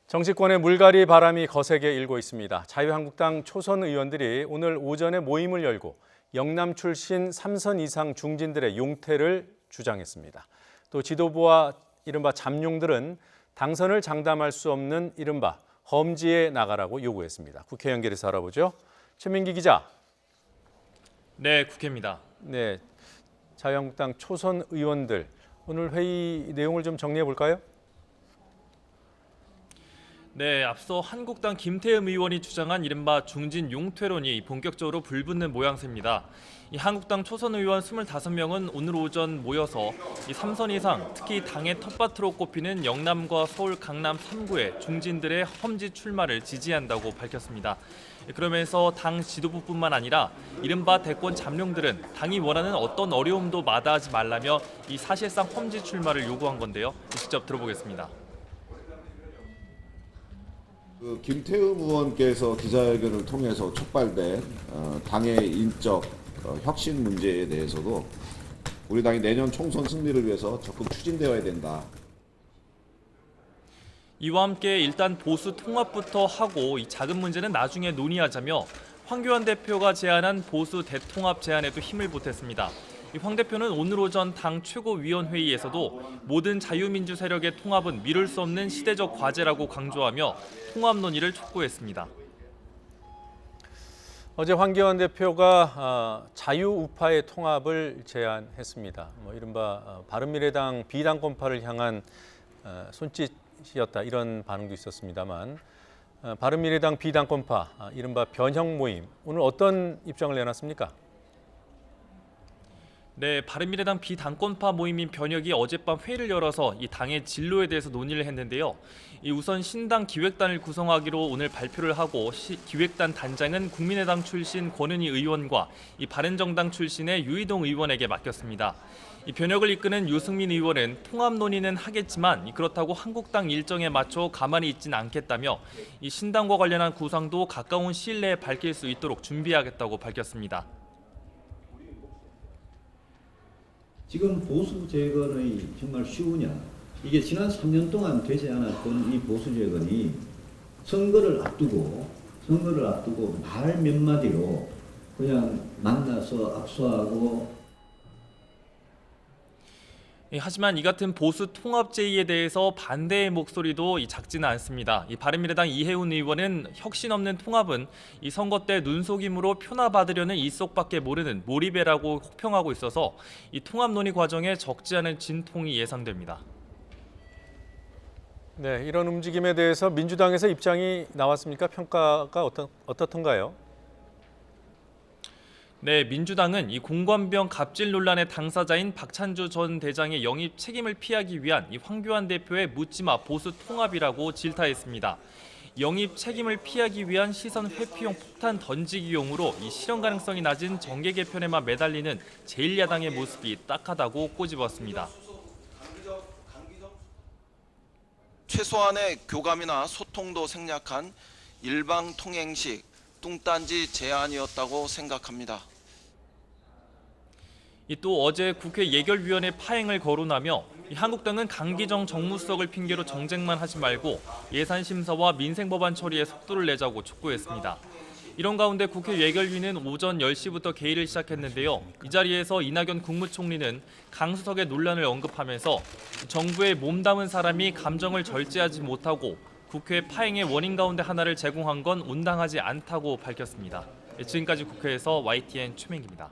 정치권의 물갈이 바람이 거세게 일고 있습니다. 자유한국당 초선 의원들이 오늘 오전에 모임을 열고 영남 출신 3선 이상 중진들의 용퇴를 주장했습니다. 또 지도부와 이른바 잠룡들은 당선을 장담할 수 없는 이른바 험지에 나가라고 요구했습니다. 국회 연결해서 알아보죠. 최민기 기자. 네, 국회입니다. 네, 자유한국당 초선 의원들 오늘 회의 내용을 좀 정리해 볼까요? 네, 앞서 한국당 김태흠 의원이 주장한 이른바 중진 용퇴론이 본격적으로 불붙는 모양새입니다. 이 한국당 초선 의원 25명은 오늘 오전 모여서 이 3선 이상, 특히 당의 텃밭으로 꼽히는 영남과 서울, 강남 3구의 중진들의 험지 출마를 지지한다고 밝혔습니다. 그러면서 당 지도부뿐만 아니라 이른바 대권 잠룡들은 당이 원하는 어떤 어려움도 마다하지 말라며 이 사실상 험지 출마를 요구한 건데요. 직접 들어보겠습니다. 김태흠 의원께서 기자회견을 통해서 촉발된 당의 인적 혁신 문제에 대해서도 우리 당이 내년 총선 승리를 위해서 적극 추진되어야 된다. 이와 함께 일단 보수 통합부터 하고 이 작은 문제는 나중에 논의하자며 황교안 대표가 제안한 보수 대통합 제안에도 힘을 보탰습니다. 황 대표는 오늘 오전 당 최고위원회의에서도 모든 자유민주 세력의 통합은 미룰 수 없는 시대적 과제라고 강조하며 통합 논의를 촉구했습니다. 어제 황교안 대표가 자유우파의 통합을 제안했습니다. 이른바 바른미래당 비당권파를 향한 손짓이었다 이런 반응도 있었습니다만 바른미래당 비당권파 이른바 변형 모임 오늘 어떤 입장을 내놨습니까? 네, 바른미래당 비당권파 모임인 변혁이 어젯밤 회의를 열어서 이 당의 진로에 대해서 논의를 했는데요. 우선 신당 기획단을 구성하기로 오늘 발표를 하고 기획단 단장은 국민의당 출신 권은희 의원과 이 바른정당 출신의 유이동 의원에게 맡겼습니다. 이 변혁을 이끄는 유승민 의원은 통합 논의는 하겠지만 그렇다고 한국당 일정에 맞춰 가만히 있진 않겠다며 이 신당과 관련한 구상도 가까운 시일 내에 밝힐 수 있도록 준비하겠다고 밝혔습니다. 지금 보수 재건이 정말 쉬우냐? 이게 지난 3년 동안 되지 않았던 이 보수 재건이 선거를 앞두고 말 몇 마디로 그냥 만나서 압수하고. 하지만 이 같은 보수 통합 제의에 대해서 반대의 목소리도 작지는 않습니다. 바른미래당 이해운 의원은 혁신 없는 통합은 이 선거 때 눈속임으로 표나 받으려는 이속밖에 모르는 몰입해라고 혹평하고 있어서 이 통합 논의 과정에 적지 않은 진통이 예상됩니다. 네, 이런 움직임에 대해서 민주당에서 입장이 나왔습니까? 평가가 어떻던가요? 네, 민주당은 이 공관병 갑질 논란의 당사자인 박찬주 전 대장의 영입 책임을 피하기 위한 이 황교안 대표의 묻지마 보수 통합이라고 질타했습니다. 영입 책임을 피하기 위한 시선 회피용 폭탄 던지기용으로 이 실현 가능성이 낮은 정계 개편에만 매달리는 제1야당의 모습이 딱하다고 꼬집었습니다. 최소한의 교감이나 소통도 생략한 일방통행식 뚱딴지 제안이었다고 생각합니다. 또 어제 국회 예결위원회 파행을 거론하며 한국당은 강기정 정무수석을 핑계로 정쟁만 하지 말고 예산 심사와 민생 법안 처리에 속도를 내자고 촉구했습니다. 이런 가운데 국회 예결위는 오전 10시부터 개의를 시작했는데요. 이 자리에서 이낙연 국무총리는 강수석의 논란을 언급하면서 정부에 몸담은 사람이 감정을 절제하지 못하고 국회 파행의 원인 가운데 하나를 제공한 건 온당하지 않다고 밝혔습니다. 지금까지 국회에서 YTN 최민기입니다.